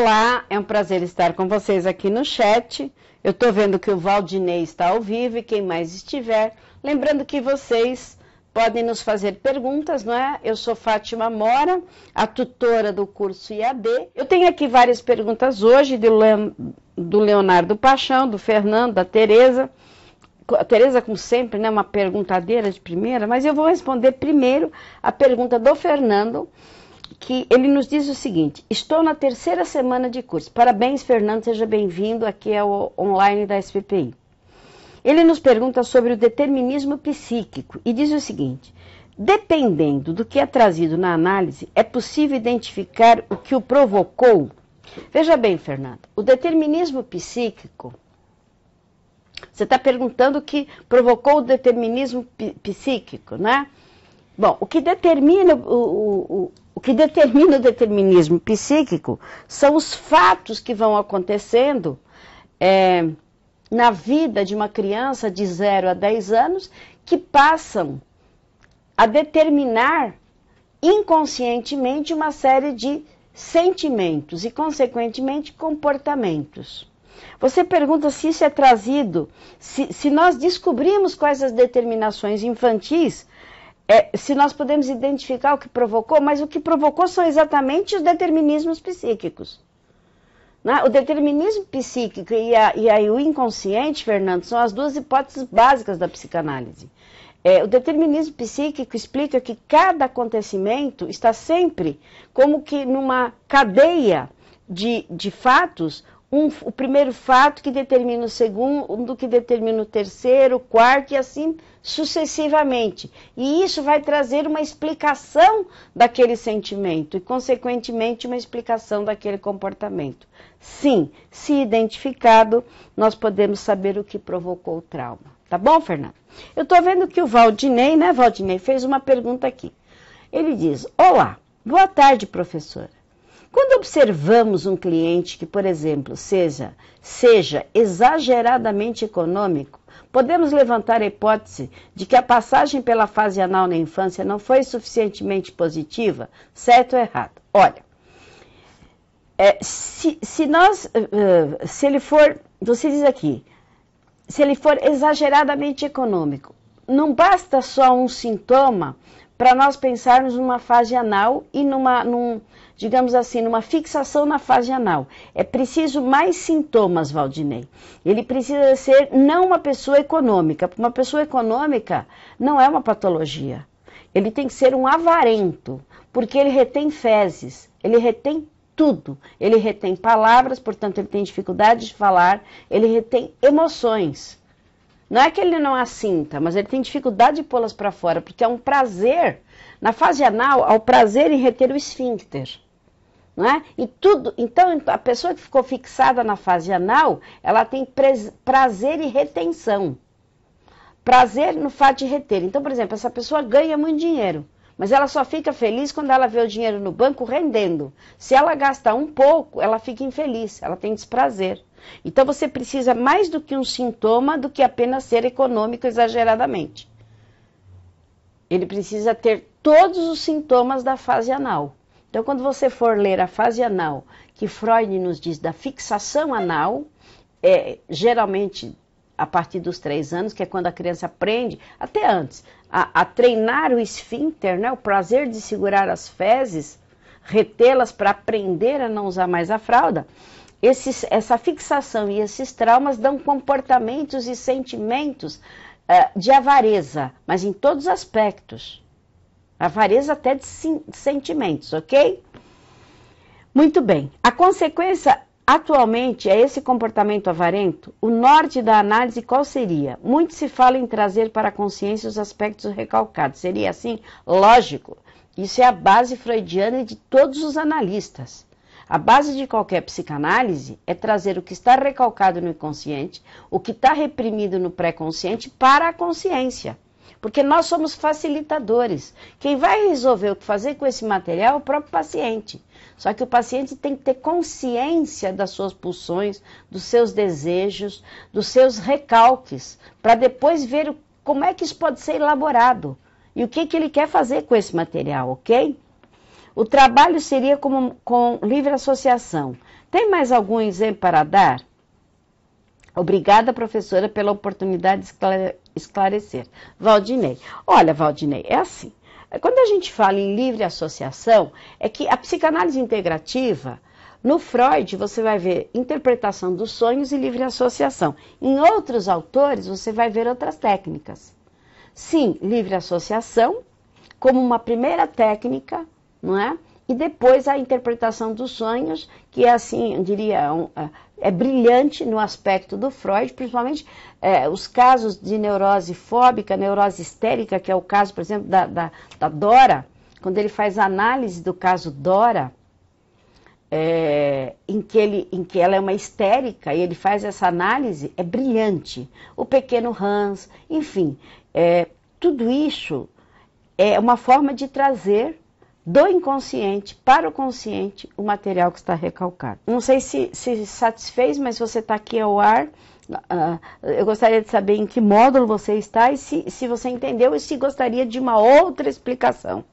Olá, é um prazer estar com vocês aqui no chat. Eu estou vendo que o Valdinei está ao vivo e quem mais estiver. Lembrando que vocês podem nos fazer perguntas, não é? Eu sou Fátima Mora, a tutora do curso IAD. Eu tenho aqui várias perguntas hoje do Leonardo Paixão, do Fernando, da Tereza. A Tereza, como sempre, né, uma perguntadeira de primeira, mas eu vou responder primeiro a pergunta do Fernando, que ele nos diz o seguinte: estou na terceira semana de curso. Parabéns, Fernando, seja bem-vindo, aqui é o online da SPPI. Ele nos pergunta sobre o determinismo psíquico e diz o seguinte: dependendo do que é trazido na análise, é possível identificar o que o provocou? Veja bem, Fernando, o determinismo psíquico, você está perguntando o que provocou o determinismo psíquico, né? Bom, o que determina o determinismo psíquico são os fatos que vão acontecendo na vida de uma criança de 0 a 10 anos que passam a determinar inconscientemente uma série de sentimentos e, consequentemente, comportamentos. Você pergunta se isso é trazido, se nós descobrimos quais as determinações infantis, se nós podemos identificar o que provocou, mas o que provocou são exatamente os determinismos psíquicos. Né? O determinismo psíquico e o inconsciente, Fernando, são as duas hipóteses básicas da psicanálise. O determinismo psíquico explica que cada acontecimento está sempre como que numa cadeia de fatos. O primeiro fato que determina o segundo, que determina o terceiro, o quarto e assim sucessivamente. E isso vai trazer uma explicação daquele sentimento e, consequentemente, uma explicação daquele comportamento. Sim, se identificado, nós podemos saber o que provocou o trauma. Tá bom, Fernando? Eu estou vendo que o Valdinei, né, Valdinei, fez uma pergunta aqui. Ele diz: olá, boa tarde, professora. Quando observamos um cliente que, por exemplo, seja exageradamente econômico, podemos levantar a hipótese de que a passagem pela fase anal na infância não foi suficientemente positiva, certo ou errado? Olha, se ele for, você diz aqui, se ele for exageradamente econômico, não basta só um sintoma para nós pensarmos numa fase anal e digamos assim, numa fixação na fase anal. É preciso mais sintomas, Valdinei. Ele precisa ser não uma pessoa econômica. Uma pessoa econômica não é uma patologia. Ele tem que ser um avarento, porque ele retém fezes, ele retém tudo. Ele retém palavras, portanto ele tem dificuldade de falar, ele retém emoções. Não é que ele não assinta, mas ele tem dificuldade de pô-las para fora, porque é um prazer. Na fase anal, há o prazer em reter o esfíncter. Não é? E tudo, então, a pessoa que ficou fixada na fase anal, ela tem prazer e retenção. Prazer no fato de reter. Então, por exemplo, essa pessoa ganha muito dinheiro, mas ela só fica feliz quando ela vê o dinheiro no banco rendendo. Se ela gasta um pouco, ela fica infeliz, ela tem desprazer. Então, você precisa mais do que um sintoma do que apenas ser econômico exageradamente. Ele precisa ter todos os sintomas da fase anal. Então, quando você for ler a fase anal, que Freud nos diz da fixação anal, geralmente a partir dos 3 anos, que é quando a criança aprende, até antes, a treinar o esfíncter, né, o prazer de segurar as fezes, retê-las para aprender a não usar mais a fralda, essa fixação e esses traumas dão comportamentos e sentimentos de avareza, mas em todos os aspectos. Avareza até de sentimentos, ok? Muito bem. A consequência atualmente é esse comportamento avarento? O norte da análise qual seria? Muito se fala em trazer para a consciência os aspectos recalcados. Seria assim? Lógico. Isso é a base freudiana de todos os analistas. A base de qualquer psicanálise é trazer o que está recalcado no inconsciente, o que está reprimido no pré-consciente para a consciência. Porque nós somos facilitadores. Quem vai resolver o que fazer com esse material é o próprio paciente. Só que o paciente tem que ter consciência das suas pulsões, dos seus desejos, dos seus recalques, para depois ver como é que isso pode ser elaborado e o que ele quer fazer com esse material, ok? O trabalho seria com livre associação. Tem mais algum exemplo para dar? Obrigada, professora, pela oportunidade de esclarecer. Valdinei. Olha, Valdinei, é assim. Quando a gente fala em livre associação, é que a psicanálise integrativa, no Freud, você vai ver interpretação dos sonhos e livre associação. Em outros autores, você vai ver outras técnicas. Sim, livre associação, como uma primeira técnica, não é? E depois a interpretação dos sonhos, que é assim, eu diria, é brilhante no aspecto do Freud, principalmente os casos de neurose fóbica, neurose histérica, que é o caso, por exemplo, da Dora, quando ele faz análise do caso Dora, em que ela é uma histérica, e ele faz essa análise, é brilhante. O pequeno Hans, enfim, tudo isso é uma forma de trazer do inconsciente para o consciente o material que está recalcado. Não sei se satisfez, mas você está aqui ao ar. Eu gostaria de saber em que módulo você está e se você entendeu e se gostaria de uma outra explicação.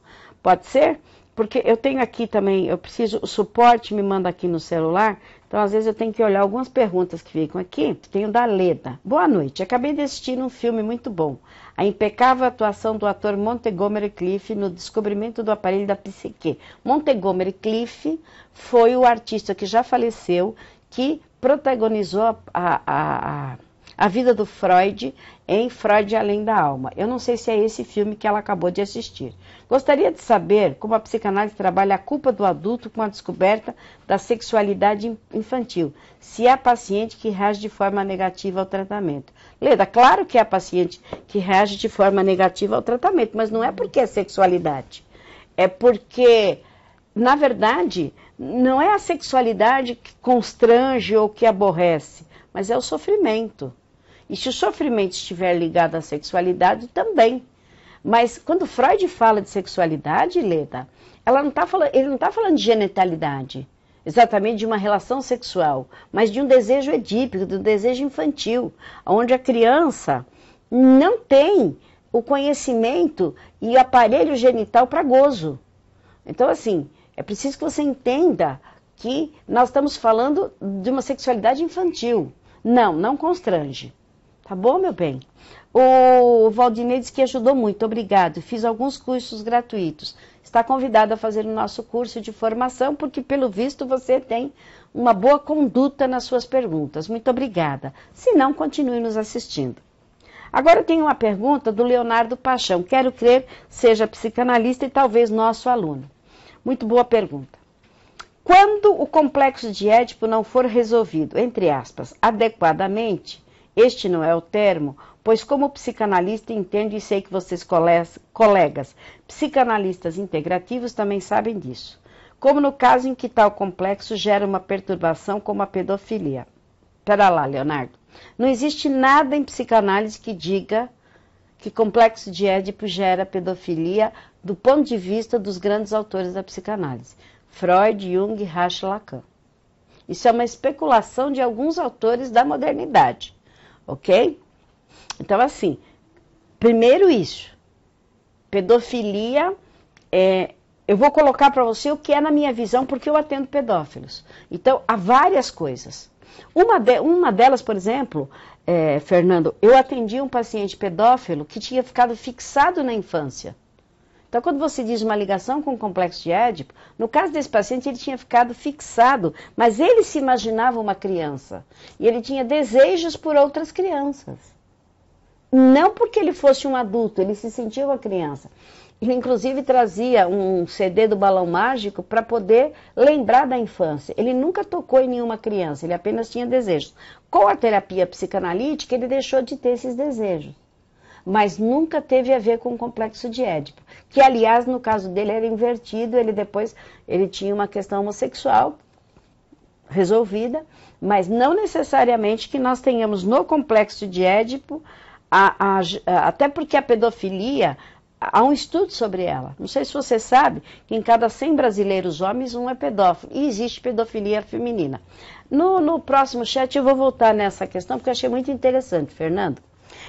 Pode ser? Porque eu tenho aqui também, o suporte me manda aqui no celular, então às vezes eu tenho que olhar algumas perguntas que ficam aqui. Tenho da Leda. Boa noite, acabei de assistir um filme muito bom. A impecável atuação do ator Montgomery Clift no descobrimento do aparelho da psique. Montgomery Clift foi o artista que já faleceu, que protagonizou a vida do Freud em Freud Além da Alma. Eu não sei se é esse filme que ela acabou de assistir. Gostaria de saber como a psicanálise trabalha a culpa do adulto com a descoberta da sexualidade infantil. Se é a paciente que reage de forma negativa ao tratamento. Leda, claro que é a paciente que reage de forma negativa ao tratamento, mas não é porque é sexualidade. É porque, na verdade, não é a sexualidade que constrange ou que aborrece, mas é o sofrimento. E se o sofrimento estiver ligado à sexualidade, também. Mas quando Freud fala de sexualidade, Leda, ele não está falando de genitalidade, exatamente de uma relação sexual, mas de um desejo edípico, de um desejo infantil, onde a criança não tem o conhecimento e o aparelho genital para gozo. Então, assim, é preciso que você entenda que nós estamos falando de uma sexualidade infantil. Não constrange. Tá bom, meu bem? O Valdinei disse que ajudou muito, obrigado. Fiz alguns cursos gratuitos. Está convidado a fazer o nosso curso de formação, porque, pelo visto, você tem uma boa conduta nas suas perguntas. Muito obrigada. Se não, continue nos assistindo. Agora eu tenho uma pergunta do Leonardo Paixão. Quero crer seja psicanalista e talvez nosso aluno. Muito boa pergunta. Quando o complexo de Édipo não for resolvido, entre aspas, adequadamente, este não é o termo, pois como psicanalista entendo e sei que vocês colegas psicanalistas integrativos também sabem disso, como no caso em que tal complexo gera uma perturbação como a pedofilia. Pera lá, Leonardo. Não existe nada em psicanálise que diga que complexo de Édipo gera pedofilia do ponto de vista dos grandes autores da psicanálise. Freud, Jung, Reich, Lacan. Isso é uma especulação de alguns autores da modernidade, ok? Então, assim, primeiro isso, pedofilia, eu vou colocar para você o que é na minha visão, porque eu atendo pedófilos. Então, há várias coisas. Uma delas, por exemplo, Fernando, eu atendi um paciente pedófilo que tinha ficado fixado na infância. Então, quando você diz uma ligação com o complexo de Édipo, no caso desse paciente, ele tinha ficado fixado, mas ele se imaginava uma criança. E ele tinha desejos por outras crianças. Não porque ele fosse um adulto, ele se sentia uma criança. Ele, inclusive, trazia um CD do Balão Mágico para poder lembrar da infância. Ele nunca tocou em nenhuma criança, ele apenas tinha desejos. Com a terapia psicanalítica, ele deixou de ter esses desejos. Mas nunca teve a ver com o complexo de Édipo, que, aliás, no caso dele era invertido, ele tinha uma questão homossexual resolvida, mas não necessariamente que nós tenhamos no complexo de Édipo, até porque a pedofilia, há um estudo sobre ela. Não sei se você sabe que em cada 100 brasileiros homens, um é pedófilo, e existe pedofilia feminina. No próximo chat eu vou voltar nessa questão, porque eu achei muito interessante, Fernando.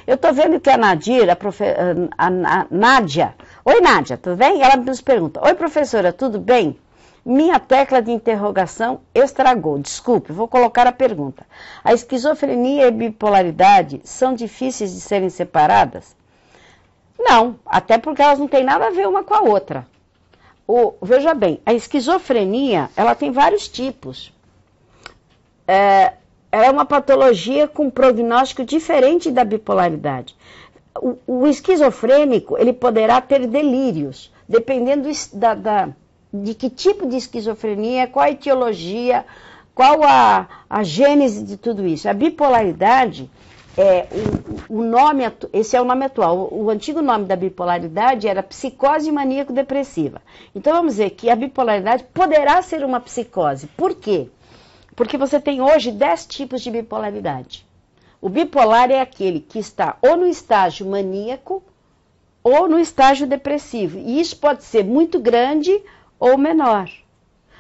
Eu estou vendo que a Nádia, Oi, Nádia, tudo bem? Ela nos pergunta, oi, professora, tudo bem? Minha tecla de interrogação estragou. Desculpe, vou colocar a pergunta. A esquizofrenia e a bipolaridade são difíceis de serem separadas? Não, até porque elas não têm nada a ver uma com a outra. Veja bem, a esquizofrenia, ela tem vários tipos. Ela é uma patologia com prognóstico diferente da bipolaridade. O esquizofrênico, ele poderá ter delírios, dependendo de que tipo de esquizofrenia, qual a etiologia, qual a gênese de tudo isso. A bipolaridade, o nome, esse é o nome atual. O antigo nome da bipolaridade era psicose maníaco-depressiva. Então vamos dizer que a bipolaridade poderá ser uma psicose. Por quê? Porque você tem hoje 10 tipos de bipolaridade. O bipolar é aquele que está ou no estágio maníaco ou no estágio depressivo. E isso pode ser muito grande ou menor.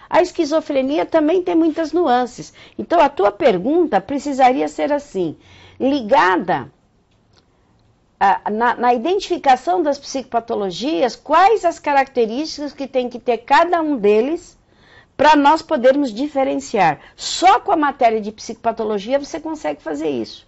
A esquizofrenia também tem muitas nuances. Então, a tua pergunta precisaria ser assim, ligada na identificação das psicopatologias, quais as características que tem que ter cada um deles para nós podermos diferenciar. Só com a matéria de psicopatologia você consegue fazer isso.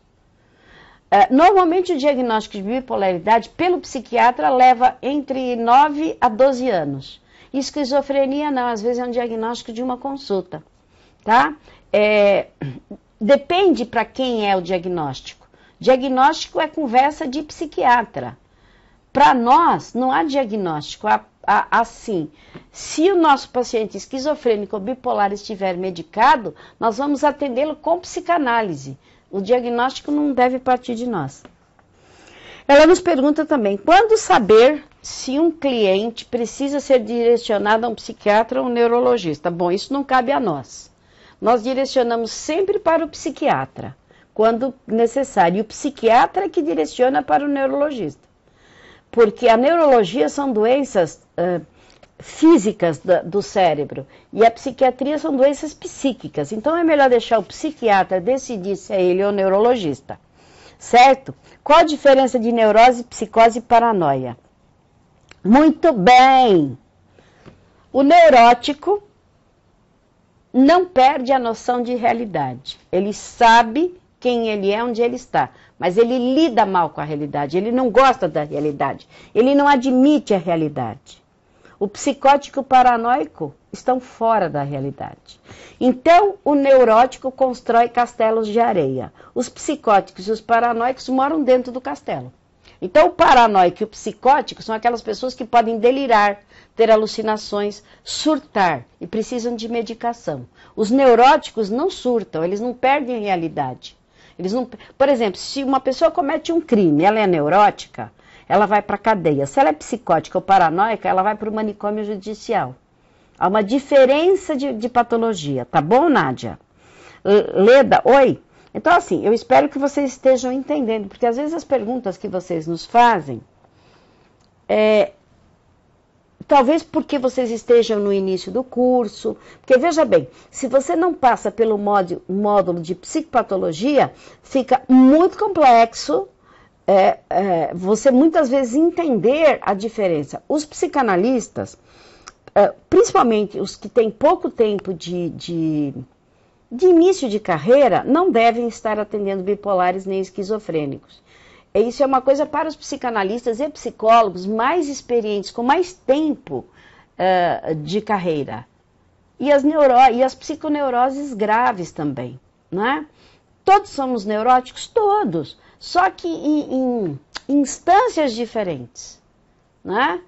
Normalmente o diagnóstico de bipolaridade pelo psiquiatra leva entre 9 a 12 anos. Esquizofrenia não, às vezes é um diagnóstico de uma consulta, tá? Depende para quem é o diagnóstico. Diagnóstico é conversa de psiquiatra. Para nós, não há diagnóstico assim. Se o nosso paciente esquizofrênico ou bipolar estiver medicado, nós vamos atendê-lo com psicanálise. O diagnóstico não deve partir de nós. Ela nos pergunta também, quando saber se um cliente precisa ser direcionado a um psiquiatra ou um neurologista? Bom, isso não cabe a nós. Nós direcionamos sempre para o psiquiatra, quando necessário. E o psiquiatra é que direciona para o neurologista. Porque a neurologia são doenças físicas do cérebro e a psiquiatria são doenças psíquicas. Então é melhor deixar o psiquiatra decidir se é ele ou o neurologista. Certo? Qual a diferença de neurose, psicose e paranoia? Muito bem! O neurótico não perde a noção de realidade. Ele sabe quem ele é, onde ele está. Mas ele lida mal com a realidade. Ele não gosta da realidade. Ele não admite a realidade. O psicótico e o paranoico estão fora da realidade. Então, o neurótico constrói castelos de areia. Os psicóticos e os paranoicos moram dentro do castelo. Então, o paranoico e o psicótico são aquelas pessoas que podem delirar, ter alucinações, surtar e precisam de medicação. Os neuróticos não surtam, eles não perdem a realidade. Eles não... Por exemplo, se uma pessoa comete um crime, ela é neurótica, ela vai para a cadeia. Se ela é psicótica ou paranoica, ela vai para o manicômio judicial. Há uma diferença de patologia. Tá bom, Nádia? Leda, oi? Então, assim, eu espero que vocês estejam entendendo, porque às vezes as perguntas que vocês nos fazem, talvez porque vocês estejam no início do curso, porque veja bem, se você não passa pelo módulo de psicopatologia, fica muito complexo você muitas vezes entender a diferença. Os psicanalistas, principalmente os que têm pouco tempo de início de carreira, não devem estar atendendo bipolares nem esquizofrênicos. Isso é uma coisa para os psicanalistas e psicólogos mais experientes, com mais tempo de carreira. E as psiconeuroses graves também, né? Todos somos neuróticos? Todos. Só que em instâncias diferentes, né?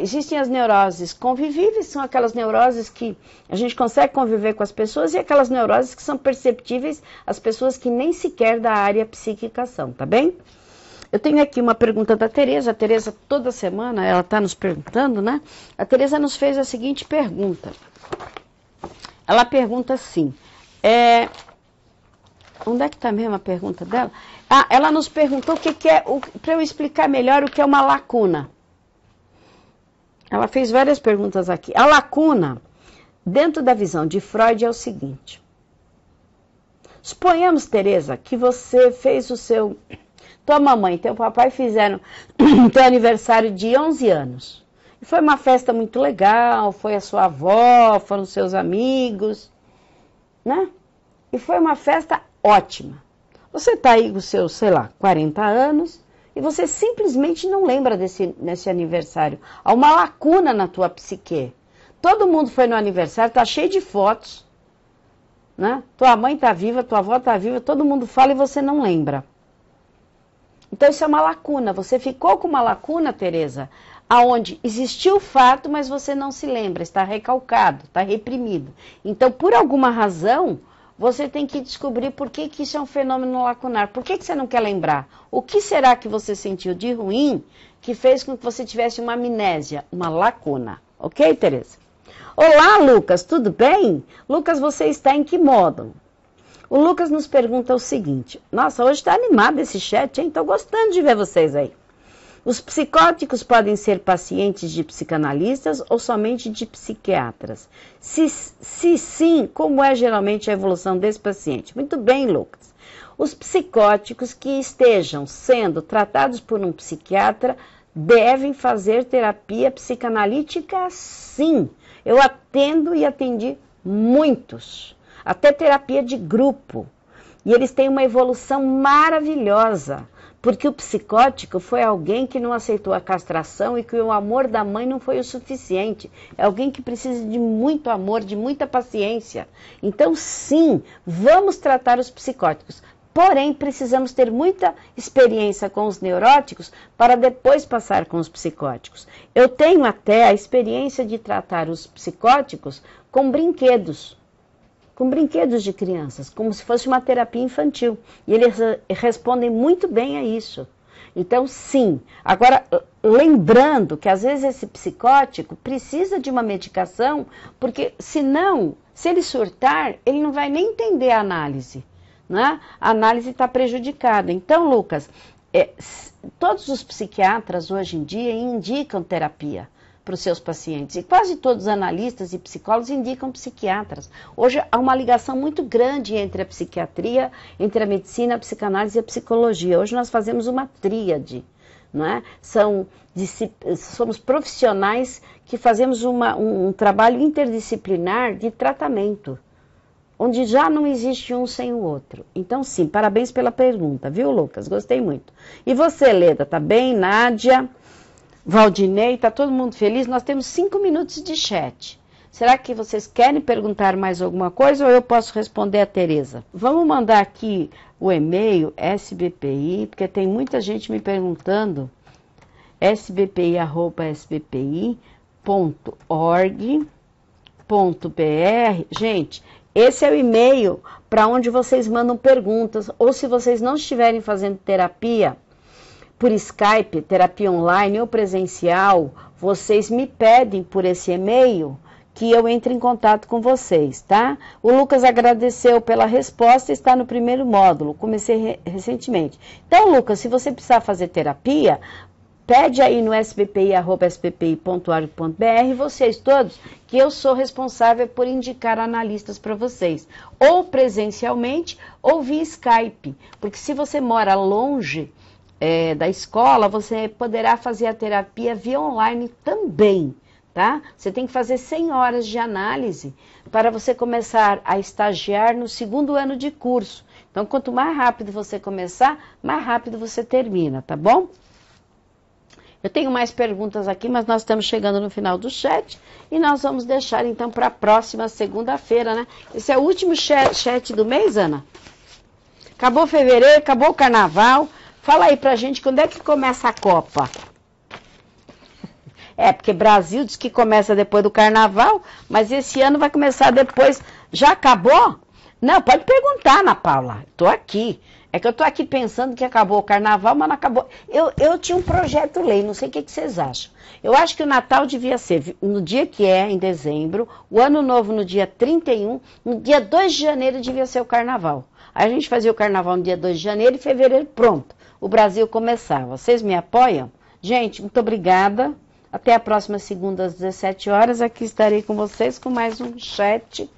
Existem as neuroses convivíveis, são aquelas neuroses que a gente consegue conviver com as pessoas, e aquelas neuroses que são perceptíveis às pessoas que nem sequer da área psíquica são, tá bem? Eu tenho aqui uma pergunta da Tereza. A Tereza, toda semana, ela está nos perguntando, né? A Tereza nos fez a seguinte pergunta. Ela pergunta assim, onde é que está mesmo a pergunta dela? Ela nos perguntou o que é, para eu explicar melhor o que é uma lacuna. Ela fez várias perguntas aqui. A lacuna, dentro da visão de Freud, é o seguinte. Suponhamos, Tereza, que você fez tua mamãe e teu papai fizeram teu aniversário de 11 anos. E foi uma festa muito legal, foi a sua avó, foram seus amigos, né? E foi uma festa ótima. Você está aí com os seus, sei lá, 40 anos e você simplesmente não lembra desse aniversário. Há uma lacuna na tua psique. Todo mundo foi no aniversário, está cheio de fotos, né? Tua mãe está viva, tua avó está viva, todo mundo fala e você não lembra. Então isso é uma lacuna. Você ficou com uma lacuna, Tereza, aonde existiu o fato, mas você não se lembra, está recalcado, está reprimido. Então, por alguma razão, você tem que descobrir por que isso é um fenômeno lacunar. Por que você não quer lembrar? O que será que você sentiu de ruim que fez com que você tivesse uma amnésia, uma lacuna? Ok, Tereza? Olá, Lucas, tudo bem? Lucas, você está em que módulo? O Lucas nos pergunta o seguinte. Nossa, hoje está animado esse chat, hein? Estou gostando de ver vocês aí. Os psicóticos podem ser pacientes de psicanalistas ou somente de psiquiatras? Se sim, como é geralmente a evolução desse paciente? Muito bem, Lucas. Os psicóticos que estejam sendo tratados por um psiquiatra devem fazer terapia psicanalítica, sim. Eu atendo e atendi muitos, até terapia de grupo. E eles têm uma evolução maravilhosa. Porque o psicótico foi alguém que não aceitou a castração e que o amor da mãe não foi o suficiente. É alguém que precisa de muito amor, de muita paciência. Então, sim, vamos tratar os psicóticos. Porém, precisamos ter muita experiência com os neuróticos para depois passar com os psicóticos. Eu tenho até a experiência de tratar os psicóticos com brinquedos de crianças, como se fosse uma terapia infantil. E eles respondem muito bem a isso. Então, sim. Agora, lembrando que às vezes esse psicótico precisa de uma medicação, porque senão, se ele surtar, ele não vai nem entender a análise, né? A análise está prejudicada. Então, Lucas, todos os psiquiatras hoje em dia indicam terapia para os seus pacientes. E quase todos os analistas e psicólogos indicam psiquiatras. Hoje há uma ligação muito grande entre a psiquiatria, entre a medicina, a psicanálise e a psicologia. Hoje nós fazemos uma tríade, não é? Somos profissionais que fazemos um trabalho interdisciplinar de tratamento, onde já não existe um sem o outro. Então, sim, parabéns pela pergunta, viu, Lucas? Gostei muito. E você, Leda, tá bem? Nádia? Valdinei, está todo mundo feliz? Nós temos 5 minutos de chat. Será que vocês querem perguntar mais alguma coisa ou eu posso responder a Tereza? Vamos mandar aqui o e-mail SBPI, porque tem muita gente me perguntando, sbpi@sbpi.org.br. Gente, esse é o e-mail para onde vocês mandam perguntas, ou se vocês não estiverem fazendo terapia, por Skype, terapia online ou presencial, vocês me pedem por esse e-mail que eu entre em contato com vocês, tá? O Lucas agradeceu pela resposta, está no primeiro módulo, comecei recentemente. Então, Lucas, se você precisar fazer terapia, pede aí no sbpi@sbpi.org.br, vocês todos, que eu sou responsável por indicar analistas para vocês, ou presencialmente ou via Skype, porque se você mora longe da escola, você poderá fazer a terapia via online também, tá? Você tem que fazer 100 horas de análise para você começar a estagiar no 2º ano de curso. Então, quanto mais rápido você começar, mais rápido você termina, tá bom? Eu tenho mais perguntas aqui, mas nós estamos chegando no final do chat e nós vamos deixar então para a próxima segunda-feira, né? Esse é o último chat do mês, Ana? Acabou fevereiro, acabou o carnaval. Fala aí pra gente quando é que começa a Copa. Porque Brasil diz que começa depois do carnaval, mas esse ano vai começar depois. Já acabou? Não, pode perguntar, Ana Paula. Estou aqui. É que eu estou aqui pensando que acabou o carnaval, mas não acabou. Eu tinha um projeto-lei, não sei o que vocês acham. Eu acho que o Natal devia ser no dia que é, em dezembro, o Ano Novo no dia 31, no dia 2 de janeiro devia ser o carnaval. Aí a gente fazia o carnaval no dia 2 de janeiro e fevereiro, pronto. O Brasil começava. Vocês me apoiam? Gente, muito obrigada. Até a próxima segunda às 17 horas. Aqui estarei com vocês com mais um chat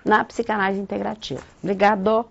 na Psicanálise Integrativa. Obrigado.